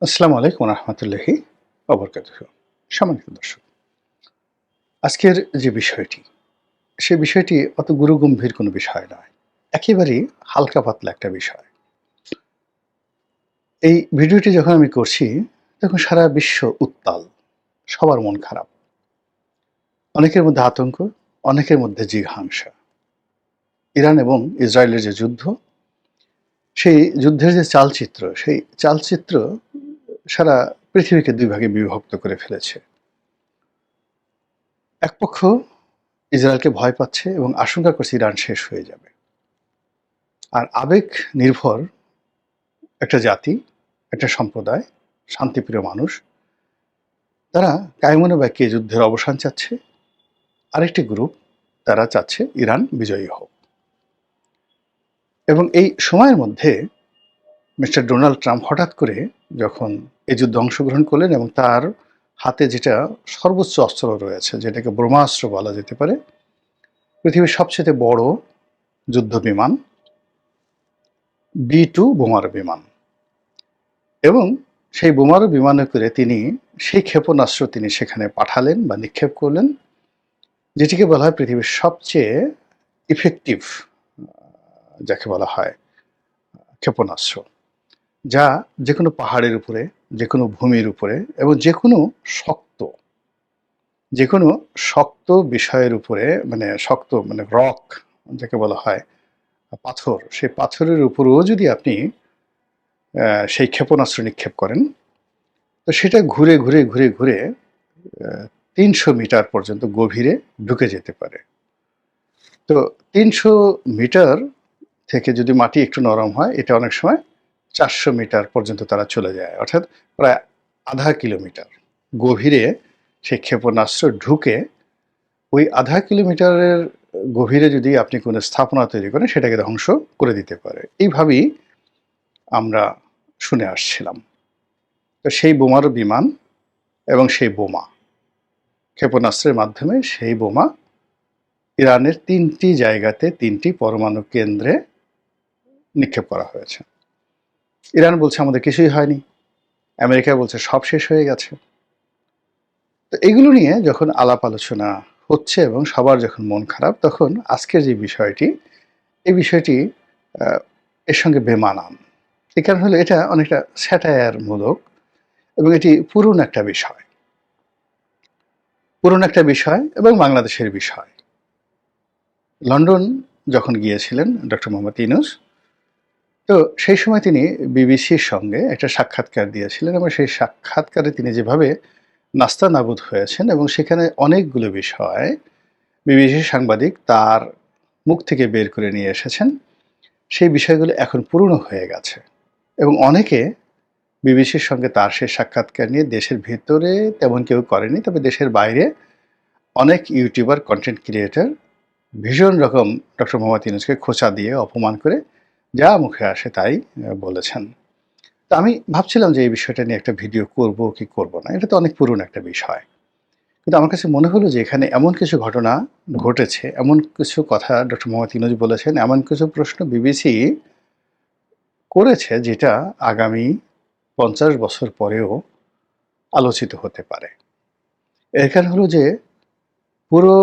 আসসালামু আলাইকুম রহমতুল্লাহি ওবরকাতুহু। সম্মানিত দর্শক, আজকের যে বিষয়টি, সে বিষয়টি অত গুরুগম্ভীর কোনো বিষয় নয়। একেবারেই হালকা পাতলা একটা বিষয়। এই ভিডিওটি যখন আমি করছি, তখন সারা বিশ্ব উত্তাল। সবার মন খারাপ। অনেকের মধ্যে আতঙ্ক, অনেকের মধ্যে জিঘাংসা। ইরান এবং ইসরায়েলের যে যুদ্ধ, সেই যুদ্ধের যে চালচিত্র, সেই চালচিত্র সারা পৃথিবীকে ২ ভাগে বিভক্ত করে ফেলেছে। এক পক্ষ ইসরায়েলকে ভয় পাচ্ছে এবং আশঙ্কা করছে ইরান শেষ হয়ে যাবে। আর আবেগ নির্ভর একটা জাতি, একটা সম্প্রদায়, শান্তিপ্রিয় মানুষ, তারা কায়মনে বাক্যে যুদ্ধের অবসান চাচ্ছে। আরেকটি গ্রুপ, তারা চাচ্ছে ইরান বিজয়ী হোক। এবং এই সময়ের মধ্যে মিস্টার ডোনাল্ড ট্রাম্প হঠাৎ করে যখন এই যুদ্ধে অংশগ্রহণ করলেন এবং তার হাতে যেটা সর্বোচ্চ অস্ত্র রয়েছে, যেটাকে ব্রহ্মাস্ত্র বলা যেতে পারে, পৃথিবীর সবচেয়ে বড় যুদ্ধ বিমান B-2 বোমারু বিমান, এবং সেই বোমারু বিমানে করে তিনি সেই ক্ষেপণাস্ত্র তিনি সেখানে পাঠালেন বা নিক্ষেপ করলেন, যেটিকে বলা হয় পৃথিবীর সবচেয়ে ইফেক্টিভ, যাকে বলা হয় ক্ষেপণাস্ত্র, যা যেকোনো পাহাড়ের উপরে, যেকোনো ভূমির উপরে এবং যেকোনো শক্ত বিষয়ের উপরে, মানে শক্ত মানে রক যাকে বলা হয়, পাথর, সেই পাথরের উপরেও যদি আপনি সেই ক্ষেপণাস্ত্র নিক্ষেপ করেন, তো সেটা ঘুরে ঘুরে ঘুরে ঘুরে ৩০০ মিটার পর্যন্ত গভীরে ঢুকে যেতে পারে। তো ৩০০ মিটার থেকে যদি মাটি একটু নরম হয়, এটা অনেক সময় ৪০০ মিটার পর্যন্ত তারা চলে যায়, অর্থাৎ প্রায় আধা কিলোমিটার গভীরে সেই ক্ষেপণাস্ত্র ঢুকে ওই আধা কিলোমিটারের গভীরে যদি আপনি কোনো স্থাপনা তৈরি করেন, সেটাকে ধ্বংস করে দিতে পারে। এইভাবেই আমরা শুনে আসছিলাম। তো সেই বোমারু বিমান এবং সেই বোমা, ক্ষেপণাস্ত্রের মাধ্যমে সেই বোমা ইরানের ৩টি জায়গাতে ৩টি পরমাণু কেন্দ্রে নিক্ষেপ করা হয়েছে। ইরান বলছে আমাদের কিছুই হয়নি, আমেরিকা বলছে সব শেষ হয়ে গেছে। তো এগুলো নিয়ে যখন আলাপ আলোচনা হচ্ছে এবং সবার যখন মন খারাপ, তখন আজকের যে বিষয়টি, এই বিষয়টি এর সঙ্গে বেমানান। এই কারণ হলো এটা অনেকটা স্যাটায়ার মূলক এবং এটি পুরনো একটা বিষয় এবং বাংলাদেশের বিষয়। লন্ডন যখন গিয়েছিলেন ডক্টর মোহাম্মদ ইউনূস, তো সেই সময় তিনি বিবিসির সঙ্গে একটা সাক্ষাৎকার দিয়েছিলেন এবং সেই সাক্ষাৎকারে তিনি যেভাবে নাস্তানাবুদ হয়েছেন এবং সেখানে অনেকগুলো বিষয় বিবিসির সাংবাদিক তার মুখ থেকে বের করে নিয়ে এসেছেন, সেই বিষয়গুলো এখন পুরনো হয়ে গেছে এবং অনেকে বিবিসির সঙ্গে তার সেই সাক্ষাৎকার নিয়ে দেশের ভেতরে তেমন কেউ করেনি, তবে দেশের বাইরে অনেক ইউটিউবার, কন্টেন্ট ক্রিয়েটর ভীষণ রকম ডক্টর মোহাম্মদ ইউনূসকে খোঁচা দিয়ে অপমান করে যা মুখে আসে তাই বলেছেন। তো আমি ভাবছিলাম যে এই বিষয়টা নিয়ে একটা ভিডিও করব কি করব না, এটা তো অনেক পুরনো একটা বিষয়। কিন্তু আমার কাছে মনে হলো যে এখানে এমন কিছু ঘটনা ঘটেছে, এমন কিছু কথা ডক্টর মোহাম্মদ ইউনূস বলেছেন, এমন কিছু প্রশ্ন বিবিসি করেছে যেটা আগামী ৫০ বছর পরেও আলোচিত হতে পারে। এর কারণ হলো যে পুরো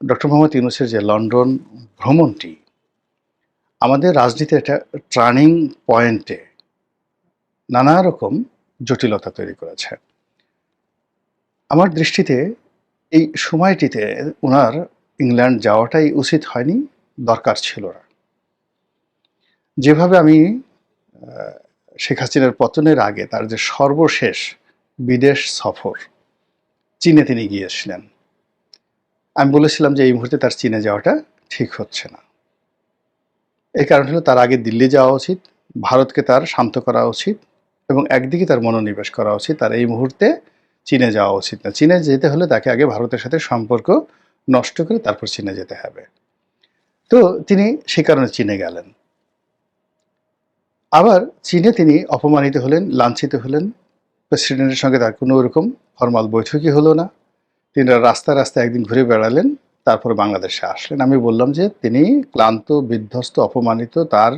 ডক্টর মোহাম্মদ ইউনূসের যে লন্ডন ভ্রমণটি আমাদের রাজনীতির একটা টার্নিং পয়েন্টে নানা রকম জটিলতা তৈরি করেছে। আমার দৃষ্টিতে এই সময়টিতে উনার ইংল্যান্ড যাওয়াটাই উচিত হয়নি, দরকার ছিল না। যেভাবে আমি শেখ হাসিনার পতনের আগে তার যে সর্বশেষ বিদেশ সফর, চীনে তিনি গিয়েছিলেন, আমি বলেছিলাম যে এই মুহূর্তে তার চীনে যাওয়াটা ঠিক হচ্ছে না। এই কারণ হলো তার আগে দিল্লি যাওয়া উচিত, ভারতকে তার শান্ত করা উচিত এবং একদিকে তার মনোনিবেশ করা উচিত। তার এই মুহূর্তে চীনে যাওয়া উচিত না। চীনে যেতে হলে তাকে আগে ভারতের সাথে সম্পর্ক নষ্ট করে তারপর চীনে যেতে হবে। তো তিনি সে কারণে চীনে গেলেন। আবার চীনে তিনি অপমানিত হলেন, লাঞ্ছিত হলেন। প্রেসিডেন্টের সঙ্গে তার কোনো রকম ফরমাল বৈঠকই হলো না। তিনি রাস্তায় একদিন ঘুরে বেড়ালেন, তারপর বাংলাদেশে আসলেন। আমি বললাম যে তিনি ক্লান্ত, বিধ্বস্ত, অপমানিত, তার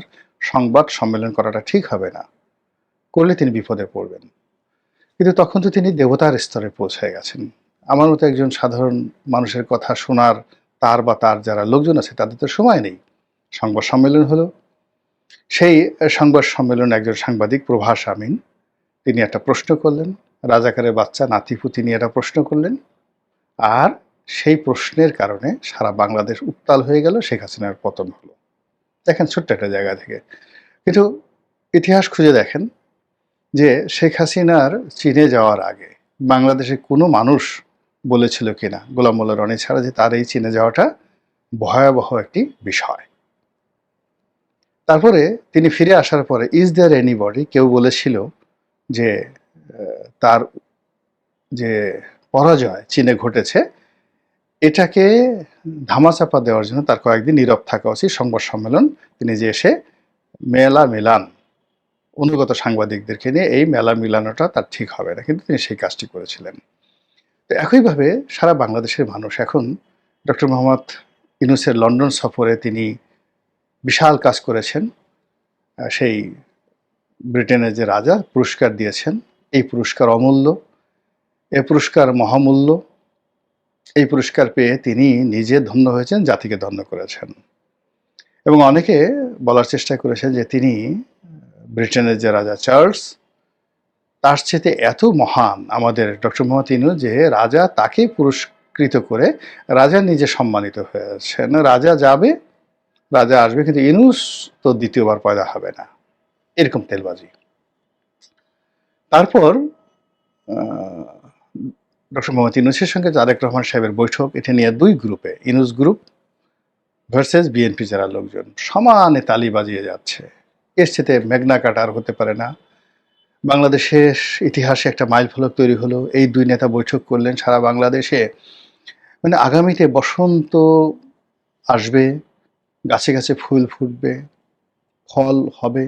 সংবাদ সম্মেলন করাটা ঠিক হবে না। করলে তিনি বিপদে পড়বেন। কিন্তু তখন তো তিনি দেবতার স্তরে পৌঁছে গেছেন। আমার মতো একজন সাধারণ মানুষের কথা শোনার তার যারা লোকজন আছে তাদের তো সময় নেই। সংবাদ সম্মেলন হলো। সেই সংবাদ সম্মেলনে একজন সাংবাদিক প্রভাস আমিন তিনি একটা প্রশ্ন করলেন। রাজাকারের বাচ্চা নাতিপুতি নিয়ে একটা প্রশ্ন করলেন। আর সেই প্রশ্নের কারণে সারা বাংলাদেশ উত্তাল হয়ে গেল, শেখ হাসিনার পতন হলো। দেখেন ছোট্ট একটা জায়গা থেকে। কিন্তু ইতিহাস খুঁজে দেখেন যে শেখ হাসিনার চীনে যাওয়ার আগে বাংলাদেশে কোনো মানুষ বলেছিল কিনা গোলাম মোল্লা রনি ছাড়া যে তার এই চীনে যাওয়াটা ভয়াবহ একটি বিষয়। তারপরে তিনি ফিরে আসার পরে ইজ দেয়ার এনিবডি কেউ বলেছিল যে তার যে পরাজয় চীনে ঘটেছে এটাকে ধামাচাপা দেওয়ার জন্য তার কয়েকদিন নীরব থাকা উচিত, সংবাদ সম্মেলন তিনি যে এসে মেলা মেলান অনুগত সাংবাদিকদেরকে নিয়ে এই মেলা মিলানোটা তার ঠিক হবে না, কিন্তু তিনি সেই কাজটি করেছিলেন। তো একইভাবে সারা বাংলাদেশের মানুষ এখন ডক্টর মোহাম্মদ ইউনূসের লন্ডন সফরে তিনি বিশাল কাজ করেছেন। সেই ব্রিটেনের যে রাজা পুরস্কার দিয়েছেন, এই পুরস্কার অমূল্য, এই পুরস্কার মহামূল্য। এই পুরস্কার পেয়ে তিনি নিজে ধন্য হয়েছেন, জাতিকে ধন্য করেছেন। এবং অনেকে বলার চেষ্টা করেছেন যে তিনি ব্রিটেনের যে রাজা চার্লস তার চেয়ে এত মহান আমাদের ডক্টর মোহাম্মদ ইউনূস যে রাজা তাকে পুরস্কৃত করে রাজা নিজে সম্মানিত হয়েছেন। রাজা যাবে, রাজা আসবে, কিন্তু ইউনূস তো দ্বিতীয়বার পয়দা হবে না, এরকম তেলবাজি। তারপর ডক্টর মোহাম্মদ ইউনূসের সঙ্গে তারেক রহমান সাহেবের বৈঠক, এটা নিয়ে দুই গ্রুপে, ইউনূস গ্রুপ ভার্সেস বিএনপি যারা লোকজন সমানে তালি বাজিয়ে যাচ্ছে। এর সাথে মেঘনা কাটার হতে পারে না। বাংলাদেশের ইতিহাসে একটা মাইল ফলক তৈরি হলো, এই দুই নেতা বৈঠক করলেন। সারা বাংলাদেশে মানে আগামীতে বসন্ত আসবে, গাছে গাছে ফুল ফুটবে, ফল হবে,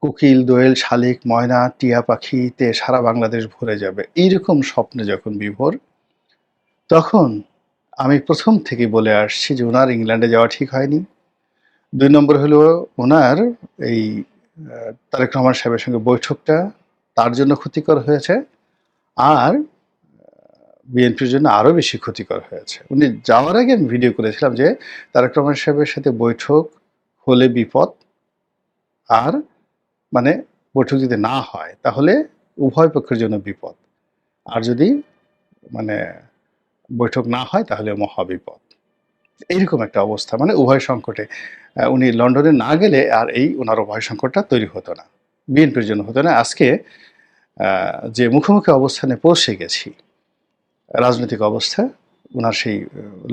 কোকিল দোয়েল শালিক ময়না টিয়া পাখিতে সারা বাংলাদেশ ভরে যাবে, এইরকম স্বপ্নে যখন বিভোর, তখন আমি প্রথম থেকে বলে আসছি যে ওনার ইংল্যান্ডে যাওয়া ঠিক হয়নি। ২ নম্বর হলো ওনার এই তারেক রহমান সাহেবের সঙ্গে বৈঠকটা তার জন্য ক্ষতিকর হয়েছে, আর বিএনপির জন্য আরও বেশি ক্ষতিকর হয়েছে। উনি যাওয়ার আগে আমি ভিডিও করেছিলাম যে তারেক রহমান সাহেবের সাথে বৈঠক হলে বিপদ, আর মানে বৈঠক যদি না হয় তাহলে উভয় পক্ষের জন্য বিপদ, আর যদি মানে বৈঠক না হয় তাহলে মহাবিপদ। এইরকম একটা অবস্থা, মানে উভয় সংকটে উনি লন্ডনে না গেলে আর এই ওনার উভয় সংকটটা তৈরি হতো না, বিএনপির জন্য হতো না। আজকে যে মুখোমুখি অবস্থানে পৌঁছে গেছি রাজনৈতিক অবস্থা, ওনার সেই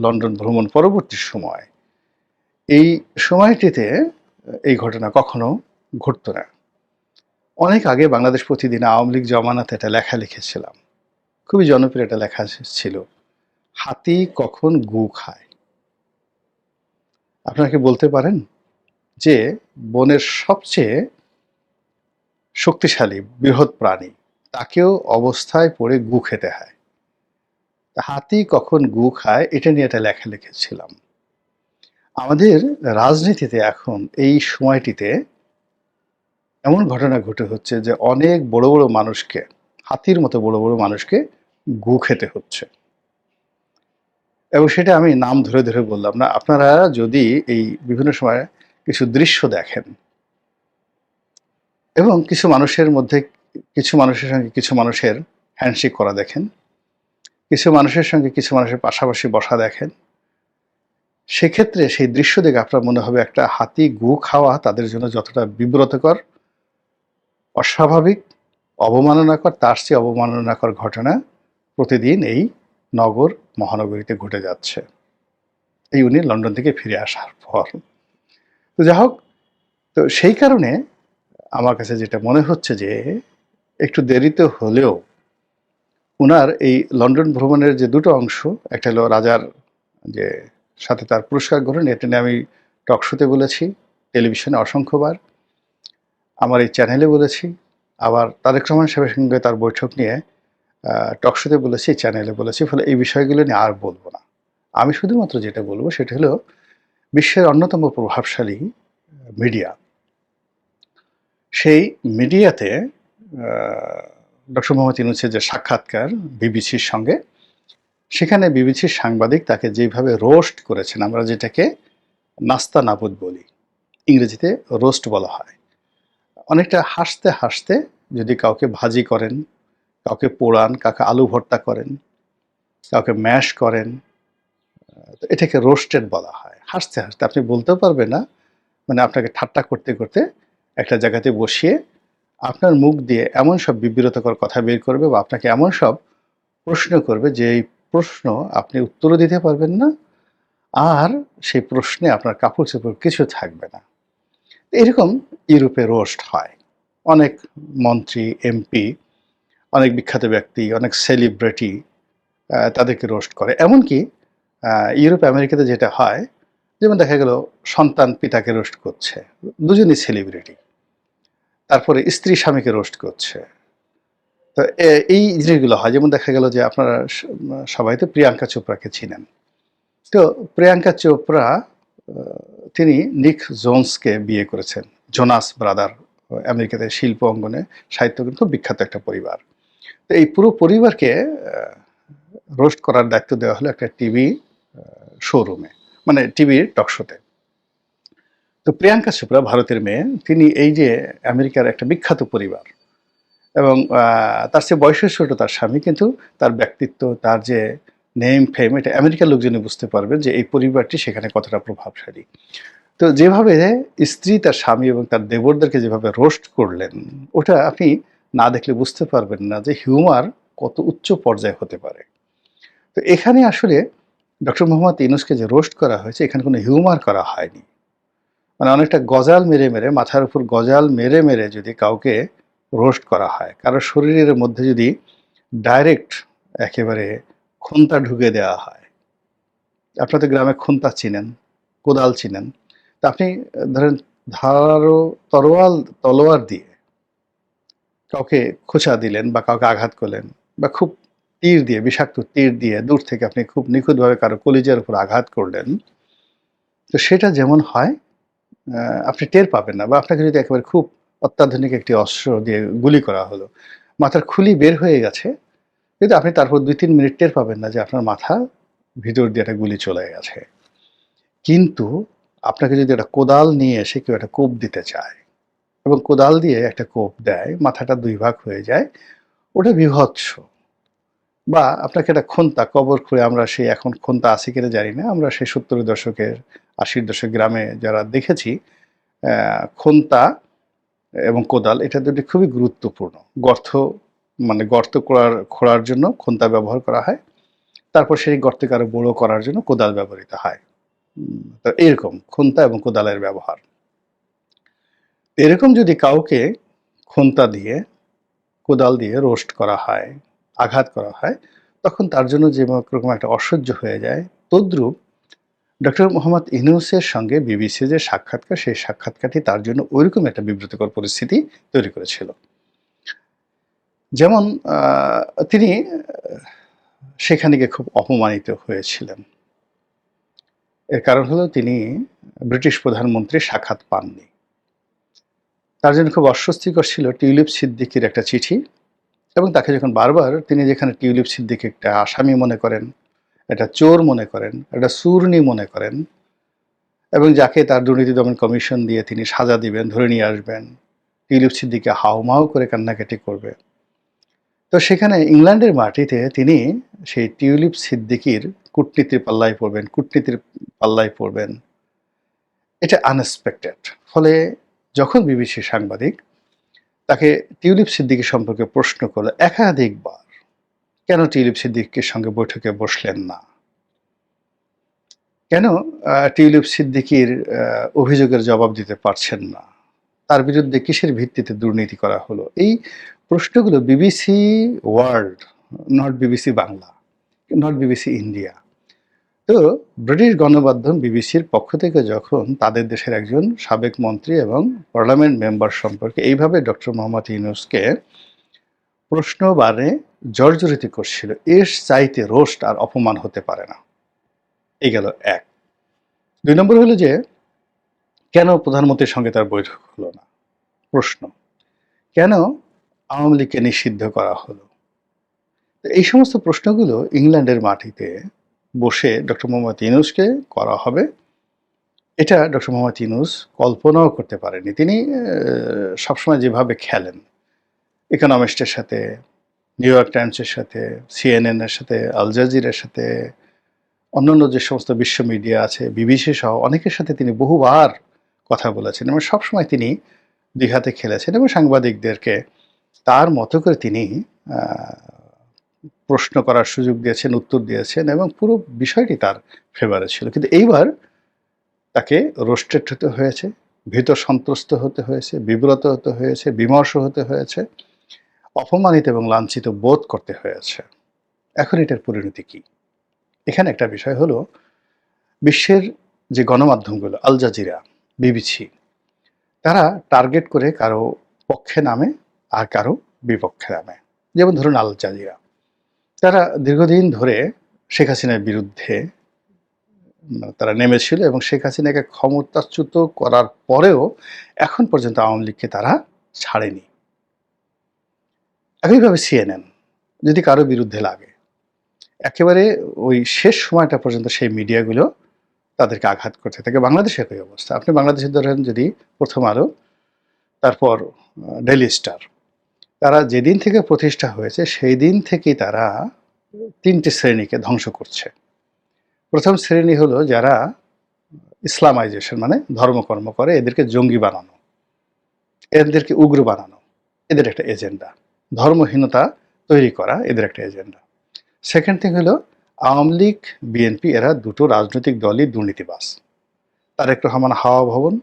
লন্ডন ভ্রমণ পরবর্তী সময়, এই সময়টিতে এই ঘটনা কখনো ঘটতো না। অনেক আগে বাংলাদেশ প্রতিদিন আওয়ামী লীগ জমানাতে একটা লেখা লিখেছিলাম, খুবই জনপ্রিয় একটা লেখা ছিল, হাতি কখন গু খায়। আপনারা কি বলতে পারেন যে বনের সবচেয়ে শক্তিশালী বৃহৎ প্রাণী তাকেও অবস্থায় পড়ে গু খেতে হয়? হাতি কখন গু খায় এটা নিয়ে একটা লেখা লিখেছিলাম। আমাদের রাজনীতিতে এখন এই সময়টিতে এমন ঘটনা ঘটে হচ্ছে যে অনেক বড় বড় মানুষকে, হাতির মতো বড় বড় মানুষকে গু খেতে হচ্ছে। এবং সেটা আমি নাম ধরে ধরে বললাম না, আপনারা যদি এই বিভিন্ন সময় কিছু দৃশ্য দেখেন এবং কিছু মানুষের মধ্যে, কিছু মানুষের সঙ্গে কিছু মানুষের হ্যান্ডশেক করা দেখেন, কিছু মানুষের সঙ্গে কিছু মানুষের পাশাপাশি বসা দেখেন, সেক্ষেত্রে সেই দৃশ্য দেখে আপনার মনে হবে একটা হাতি গু খাওয়া তাদের জন্য যতটা বিব্রতকর, অস্বাভাবিক, অবমাননাকর, তার চেয়ে অবমাননাকর ঘটনা প্রতিদিন এই নগর মহানগরীতে ঘটে যাচ্ছে এই উনি লন্ডন থেকে ফিরে আসার পর। তো যাই হোক, তো সেই কারণে আমার কাছে যেটা মনে হচ্ছে যে একটু দেরিতে হলেও ওনার এই লন্ডন ভ্রমণের যে দুটো অংশ, একটা হলো রাজার যে সাথে তার পুরস্কার গ্রহণ, এটা নিয়ে আমি টকশোতে বলেছি, টেলিভিশনে অসংখ্যবার, আমার এই চ্যানেলে বলেছি, আবার তারেক রহমান সাহেবের সঙ্গে তার বৈঠক নিয়ে টকশোতে বলেছি, চ্যানেলে বলেছি। ফলে এই বিষয়গুলো নিয়ে আর বলবো না। আমি শুধুমাত্র যেটা বলবো সেটা হলো বিশ্বের অন্যতম প্রভাবশালী মিডিয়া, সেই মিডিয়াতে ডক্টর মোহাম্মদ ইউনূসের যে সাক্ষাৎকার বিবিসির সঙ্গে, সেখানে বিবিসির সাংবাদিক তাকে যেভাবে রোস্ট করেছেন, আমরা যেটাকে নাস্তানাবুদ বলি, ইংরেজিতে রোস্ট বলা হয়। অনেকটা হাসতে হাসতে যদি কাউকে ভাজি করেন, কাউকে পোড়ান, কাউকে আলু ভর্তা করেন, কাউকে ম্যাশ করেন, তো এটাকে রোস্টেড বলা হয়। হাসতে হাসতে আপনি বলতেও পারবেন না, মানে আপনাকে ঠাট্টা করতে করতে একটা জায়গাতে বসিয়ে আপনার মুখ দিয়ে এমন সব বিব্রতকর কথা বের করবে বা আপনাকে এমন সব প্রশ্ন করবে যে এই প্রশ্ন আপনি উত্তরও দিতে পারবেন না, আর সেই প্রশ্নে আপনার কাপড় চোপড় কিছু থাকবে না। এরকম ইউরোপে রোস্ট হয়। অনেক মন্ত্রী, এমপি, অনেক বিখ্যাত ব্যক্তি, অনেক সেলিব্রিটি তাদেরকে রোস্ট করে। এমনকি ইউরোপ আমেরিকাতে যেটা হয়, যেমন দেখা গেল সন্তান পিতাকে রোস্ট করছে, দুজনই সেলিব্রিটি। তারপরে স্ত্রী স্বামীকে রোস্ট করছে। তো এই জিনিসগুলো হয়। যেমন দেখা গেল যে আপনারা সবাই তো প্রিয়াঙ্কা চোপড়াকে চিনেন। তো প্রিয়াঙ্কা চোপড়া তিনি নিক জোন্সকে বিয়ে করেছেন। জোনাস ব্রাদার, আমেরিকাতে শিল্প অঙ্গনে সাহিত্য কিন্তু খুব বিখ্যাত একটা পরিবার। তো এই পুরো পরিবারকে রোস্ট করার দায়িত্ব দেওয়া হলো একটা টিভি শোরুমে, মানে টিভির টক শোতে। তো প্রিয়াঙ্কা চোপড়া ভারতের মেয়ে, তিনি এই যে আমেরিকার একটা বিখ্যাত পরিবার এবং তার চেয়ে বয়সের ছোট তার স্বামী, কিন্তু তার ব্যক্তিত্ব, তার যে নেম ফেম, এটা আমেরিকার লোকজনই বুঝতে পারবেন যে এই পরিবারটি সেখানে কতটা প্রভাবশালী। তো যেভাবে স্ত্রী তার স্বামী এবং তার দেবরদেরকে যেভাবে রোস্ট করলেন, ওটা আপনি না দেখলে বুঝতে পারবেন না যে হিউমার কত উচ্চ পর্যায়ে হতে পারে। তো এখানে আসলে ডক্টর মোহাম্মদ ইউনূসকে যে রোস্ট করা হয়েছে, এখানে কোনো হিউমার করা হয়নি। মানে অনেকটা গজাল মেরে মেরে, মাথার উপর গজাল মেরে মেরে যদি কাউকে রোস্ট করা হয়, কারো শরীরের মধ্যে যদি ডাইরেক্ট একেবারে খুন্তা ঢুকে দেওয়া হয়। আপনাদের গ্রামে খুন্তা চিনেন, কোদাল চিনেন। তা আপনি ধরেন ধারালো তলোয়ার দিয়ে কাউকে খোঁচা দিলেন বা কাউকে আঘাত করলেন, বা খুব তীর দিয়ে, বিষাক্ত তীর দিয়ে দূর থেকে আপনি খুব নিখুঁতভাবে কারো কলিজার উপর আঘাত করলেন, তো সেটা যেমন হয় আপনি টের পাবেন না। বা আপনাকে যদি একেবারে খুব অত্যাধুনিক একটি অস্ত্র দিয়ে গুলি করা হলো, মাথার খুলি বের হয়ে গেছে, কিন্তু আপনি তারপর ২-৩ মিনিট টের পাবেন না যে আপনার মাথা ভিতর দিয়ে একটা গুলি চলে গেছে। কিন্তু আপনাকে যদি একটা কোদাল নিয়ে এসে কেউ একটা কোপ দিতে চায় এবং কোদাল দিয়ে একটা কোপ দেয়, মাথাটা ২ ভাগ হয়ে যায়, ওটা বীভৎস। বা আপনাকে একটা খুন্তা কবর খুঁড়ে, আমরা সেই এখন খুন্তা আছে কিনা জানি না, আমরা সেই ৭০-এর দশকের ৮০-র দশক গ্রামে যারা দেখেছি, খুন্তা এবং কোদাল এটা দুটি খুবই গুরুত্বপূর্ণ। গর্ত খোঁড়ার জন্য খুন্তা ব্যবহার করা হয়, তারপর সেই গর্তকে আরো বড় করার জন্য কোদাল ব্যবহৃত হয়। তো এরকম খুন্তা এবং কোদালের ব্যবহার। এরকম যদি কাউকে খুন্তা দিয়ে, কোদাল দিয়ে রোস্ট করা হয়, আঘাত করা হয়, তখন তার জন্য যে রকম একটা অসহ্য হয়ে যায়, তদ্রূপ ডক্টর মোহাম্মদ ইউনূসের সঙ্গে বিবিসি যে সাক্ষাৎকার, সেই সাক্ষাৎকারটি তার জন্য ওইরকম একটা বিব্রতকর পরিস্থিতি তৈরি করেছিল। যেমন তিনি সেখানে গিয়ে খুব অপমানিত হয়েছিলেন। এর কারণ হলো তিনি ব্রিটিশ প্রধানমন্ত্রীর সাক্ষাৎ পাননি। তার জন্য খুব অস্বস্তিকর ছিল টিউলিপ সিদ্দিকীর একটা চিঠি, এবং তাকে যখন বারবার তিনি যেখানে টিউলিপ সিদ্দিকী একটা আসামি মনে করেন, একটা চোর মনে করেন, একটা চূর্ণী মনে করেন, এবং যাকে তার দুর্নীতি দমন কমিশন দিয়ে তিনি সাজা দিবেন, ধরে নিয়ে আসবেন, টিউলিপ সিদ্দিকী হাউমাউ করে কান্নাকাটি করবে। তো সেখানে ইংল্যান্ডের মাটিতে তিনি সেই টিউলিপ সিদ্দিকীর কূটনীতির পাল্লায় পড়বেন, এটা আনএক্সপেক্টেড। ফলে যখন বিবিসির সাংবাদিক তাকে টিউলিপ সিদ্দিকী সম্পর্কে প্রশ্ন করলো একাধিকবার, কেন টিউলিপ সিদ্দিকীর সঙ্গে বৈঠকে বসলেন না, কেন টিউলিপ সিদ্দিকীর অভিযোগের জবাব দিতে পারছেন না, তার বিরুদ্ধে কিসের ভিত্তিতে দুর্নীতি করা হলো, এই প্রশ্নগুলো BBC world, not BBC Bangla, not BBC India, তো ব্রিটিশ গণমাধ্যম বিবিসির পক্ষ থেকে যখন তাদের দেশের একজন সাবেক মন্ত্রী এবং পার্লামেন্ট মেম্বার সম্পর্কে এইভাবে ডক্টর মোহাম্মদ ইউনূসকে প্রশ্নবাণে জর্জরিত করছিল, এর চাইতে রোস্ট আর অপমান হতে পারে না। এই গেল এক। ২ নম্বর হলো যে কেন প্রধানমন্ত্রীর সঙ্গে তার বৈঠক হলো না। প্রশ্ন, কেন আওয়ামী লীগকে নিষিদ্ধ করা হলো? তো এই সমস্ত প্রশ্নগুলো ইংল্যান্ডের মাটিতে বসে ডক্টর মোহাম্মদ ইউনূসকে করা হবে, এটা ডক্টর মোহাম্মদ ইউনূস কল্পনাও করতে পারেননি। তিনি সবসময় যেভাবে খেলেন, ইকোনমিস্টের সাথে, নিউ ইয়র্ক টাইমসের সাথে, সিএনএন এর সাথে, আল জাজিরার সাথে, অন্যান্য যে সমস্ত বিশ্ব মিডিয়া আছে, বিবিসি সহ অনেকের সাথে তিনি বহুবার কথা বলেছেন এবং সবসময় তিনি দুই হাতে খেলেছেন এবং সাংবাদিকদেরকে তার মতো করে তিনি প্রশ্ন করার সুযোগ দিয়েছেন, উত্তর দিয়েছেন এবং পুরো বিষয়টি তার ফেভারে ছিল। কিন্তু এইবার তাকে রোস্টেড হতে হয়েছে, ভীত সন্ত্রস্ত হতে হয়েছে, বিব্রত হতে হয়েছে, বিমর্ষ হতে হয়েছে, অপমানিত এবং লাঞ্ছিত বোধ করতে হয়েছে। এখন এটার পরিণতি কি? এখানে একটা বিষয় হলো, বিশ্বের যে গণমাধ্যমগুলো আল জাজিরা, বিবিসি, তারা টার্গেট করে কারো পক্ষে নামে আর কারো বিপক্ষে নামে। যেমন ধরুন আল জাজিরা, তারা দীর্ঘদিন ধরে শেখ হাসিনার বিরুদ্ধে তারা নেমেছিল এবং শেখ হাসিনাকে ক্ষমতাচ্যুত করার পরেও এখন পর্যন্ত আওয়ামী লীগকে তারা ছাড়েনি। একইভাবে সিএনএন যদি কারো বিরুদ্ধে লাগে, একেবারে ওই শেষ সময়টা পর্যন্ত সেই মিডিয়াগুলো তাদেরকে আঘাত করতে থাকে। বাংলাদেশে একই অবস্থা। আপনি বাংলাদেশে ধরেন যদি প্রথম আলো, তারপর ডেইলি স্টার, তারা যেদিন থেকে প্রতিষ্ঠা হয়েছে সেই দিন থেকেই তারা তিনটি শ্রেণীকে ধ্বংস করছে। প্রথম শ্রেণী হলো যারা ইসলামাইজেশন মানে ধর্মকর্ম করে, এদেরকে জঙ্গি বানানো, এদেরকে উগ্র বানানো, এদের একটা এজেন্ডা। ধর্মহীনতা তৈরি করা এদের একটা এজেন্ডা। সেকেন্ড থিং হলো আওয়ামী লীগ, বিএনপি, এরা দুটো রাজনৈতিক দলই দুর্নীতিবাজ। তারেক রহমান হাওয়া ভবন,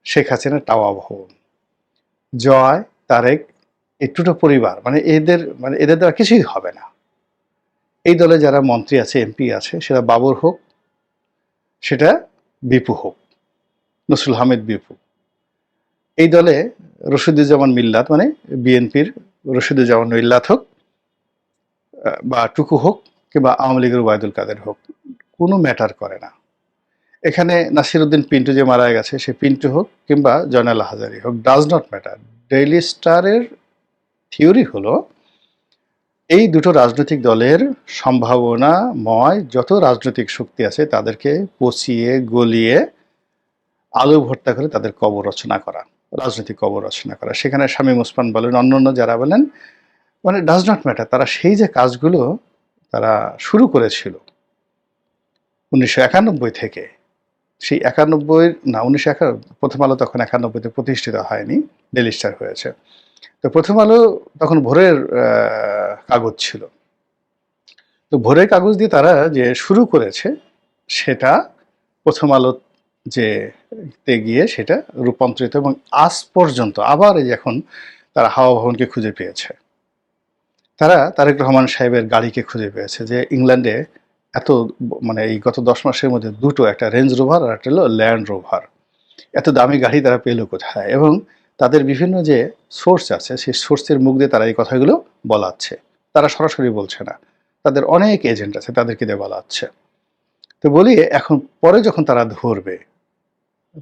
শেখ হাসিনা টাওয়া ভবন। জয়, তারেক, এই দুটো পরিবার মানে এদের দ্বারা কিছুই হবে না। এই দলে যারা মন্ত্রী আছে, এমপি আছে, সেটা বাবর হোক, সেটা বিপু হোক, নসরুল হামিদ বিপু, এই দলে রশিদুজ্জামান মিল্লাত মানে বিএনপির রশিদুজ্জামান মিল্লাত হোক বা টুকু হোক কিংবা আওয়ামী লীগের ওবায়দুল কাদের হোক, কোনো ম্যাটার করে না। এখানে নাসিরউদ্দিন পিন্টু যে মারা গেছে, সে পিন্টু হোক কিংবা জয়নাল হাজারি হোক, ডাজ নট ম্যাটার। ডেইলি স্টারের থিওরি হলো এই দুটো রাজনৈতিক দলের সম্ভাবনাময় যত রাজনৈতিক শক্তি আছে তাদেরকে পচিয়ে গলিয়ে আলু ভর্তা করে তাদের কবর রচনা করা, রাজনৈতিক কবর রচনা করা। সেখানে শামীম ওসমান বলেন, অন্যান্য যারা বলেন, মানে ডাজ নট ম্যাটার। তারা সেই যে কাজগুলো তারা শুরু করেছিল 1991 থেকে, সেই 91 না 1991, প্রথম আলো তখন 91-তে প্রতিষ্ঠিত হয়নি, ডেইলি স্টার হয়েছে। তো প্রথম আলো তখন ভোরের কাগজ ছিল। তো ভোরের কাগজ দিয়ে তারা যে শুরু করেছে সেটা প্রথম আলো যে গিয়ে সেটা রূপান্তরিত এবং আজ পর্যন্ত আবার এই এখন তারা হাওয়া ভবনকে খুঁজে পেয়েছে। তারা তারেক রহমান সাহেবের গাড়িকে খুঁজে পেয়েছে, যে ইংল্যান্ডে এত মানে এই গত 10 মাসের মধ্যে দুটো, একটা রেঞ্জ রোভার আর একটা হলো ল্যান্ড রোভার। এত দামি গাড়ি তারা পেলো কোথায়? এবং তাদের বিভিন্ন যে সোর্স আছে সেই সোর্সের মুখ দিয়ে তারা এই কথাগুলো বলাচ্ছে। তারা সরাসরি বলছে না, তাদের অনেক এজেন্ট আছে, তাদেরকে দিয়ে বলাচ্ছে। তো বলি এখন পরে যখন তারা ধরবে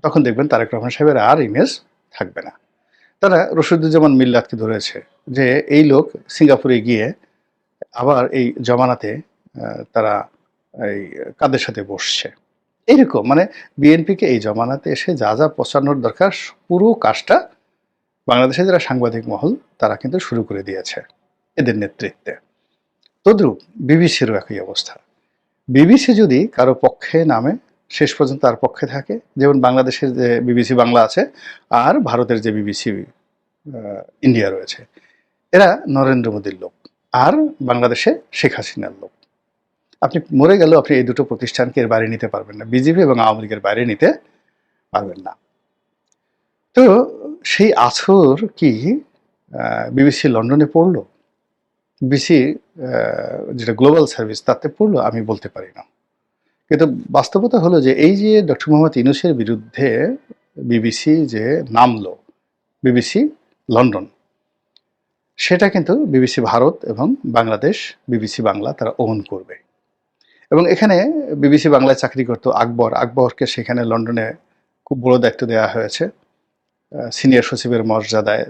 তখন দেখবেন তারেক রহমান সাহেবের আর ইমেজ থাকবে না। তারা রশিদুজ্জামান মিল্লাতকে ধরেছে যে এই লোক সিঙ্গাপুরে গিয়ে আবার এই জমানাতে তারা এই কাদের সাথে বসছে, এইরকম মানে বিএনপিকে এই জমানাতে এসে যা যা পচানোর দরকার পুরো কাজটা বাংলাদেশে যারা সাংবাদিক মহল তারা কিন্তু শুরু করে দিয়েছে এদের নেতৃত্বে। তদ্রূপ বিবিসিরও একই অবস্থা। বিবিসি যদি কারো পক্ষে নামে শেষ পর্যন্ত তার পক্ষে থাকে, যেমন বাংলাদেশের যে বিবিসি বাংলা আছে আর ভারতের যে বিবিসি ইন্ডিয়া রয়েছে, এরা নরেন্দ্র মোদীর লোক আর বাংলাদেশে শেখ হাসিনার লোক। আপনি মরে গেলেও আপনি এই দুটো প্রতিষ্ঠানকে এর বাইরে নিতে পারবেন না, বিজেপি এবং আওয়ামী লীগের বাইরে নিতে পারবেন না। তো সেই আছর কি বিবিসি লন্ডনে পড়লো, বিবিসি যেটা গ্লোবাল সার্ভিস তাতে পড়লো, আমি বলতে পারি না। কিন্তু বাস্তবতা হলো যে এই যে ডক্টর মোহাম্মদ ইউনূসের বিরুদ্ধে বিবিসি যে নামলো, বিবিসি লন্ডন, সেটা কিন্তু বিবিসি ভারত এবং বাংলাদেশ, বিবিসি বাংলা তারা ওন করবে। এবং এখানে বিবিসি বাংলায় চাকরি করতো আকবরকে সেখানে লন্ডনে খুব বড় দায়িত্ব দেওয়া হয়েছে, সিনিয়র সচিবের মর্যাদায়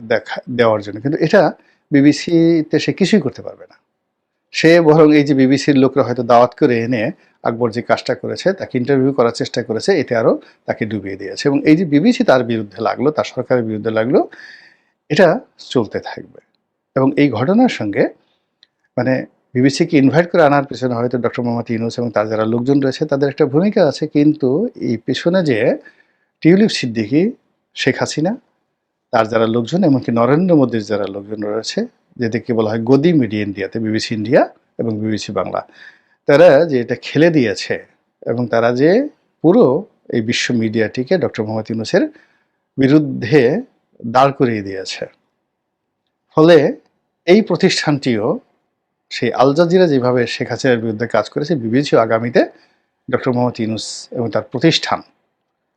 দেওয়ার জন্য। কিন্তু এটা বিবিসিতে সে কিছুই করতে পারবে না। সে বরং এই যে বিবিসির লোকরা হয়তো দাওয়াত করে এনে আকবর যে কাজটা করেছে, তাকে ইন্টারভিউ করার চেষ্টা করেছে, এতে আরও তাকে ডুবিয়ে দিয়েছে। এবং এই যে বিবিসি তার বিরুদ্ধে লাগলো, তার সরকারের বিরুদ্ধে লাগলো, এটা চলতে থাকবে। এবং এই ঘটনার সঙ্গে মানে বিবিসিকে ইনভাইট করে আনার পেছনে হয়তো ডক্টর মোহাম্মদ ইউনূস এবং তার যারা লোকজন রয়েছে তাদের একটা ভূমিকা আছে, কিন্তু এই পেছনে যে টিউলিপ সিদ্দিকী, শেখ হাসিনা, তার যারা লোকজন, এমনকি নরেন্দ্র মোদীর যারা লোকজন রয়েছে, যেটাকে বলা হয় গদি মিডিয়া ইন্ডিয়াতে, বিবিসি ইন্ডিয়া এবং বিবিসি বাংলা, তারা যে এটা খেলে দিয়েছে এবং তারা যে পুরো এই বিশ্ব মিডিয়াটিকে ডক্টর মোহাম্মদ ইউনূসের বিরুদ্ধে দাঁড় করিয়ে দিয়েছে। ফলে এই প্রতিষ্ঠানটিও সেই আল জাজিরা যেভাবে শেখ হাসিনার বিরুদ্ধে কাজ করেছে, বিবিসিও আগামীতে ডক্টর মোহাম্মদ ইউনূস এবং তার প্রতিষ্ঠান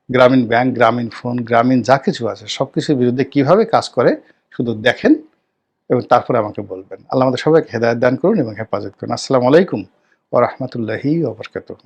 গ্রামীণ ব্যাংক, গ্রামীণ ফোন, গ্রামীণ যা কিছু আছে সব কিছুর বিরুদ্ধে কীভাবে কাজ করে শুধু দেখেন এবং তারপরে আমাকে বলবেন। আল্লাহ আমাদের সবাইকে হেদায়েত দান করুন এবং হেফাজত করুন। আসসালামু আলাইকুম ওয়া রাহমাতুল্লাহি ওয়া বারাকাতুহু।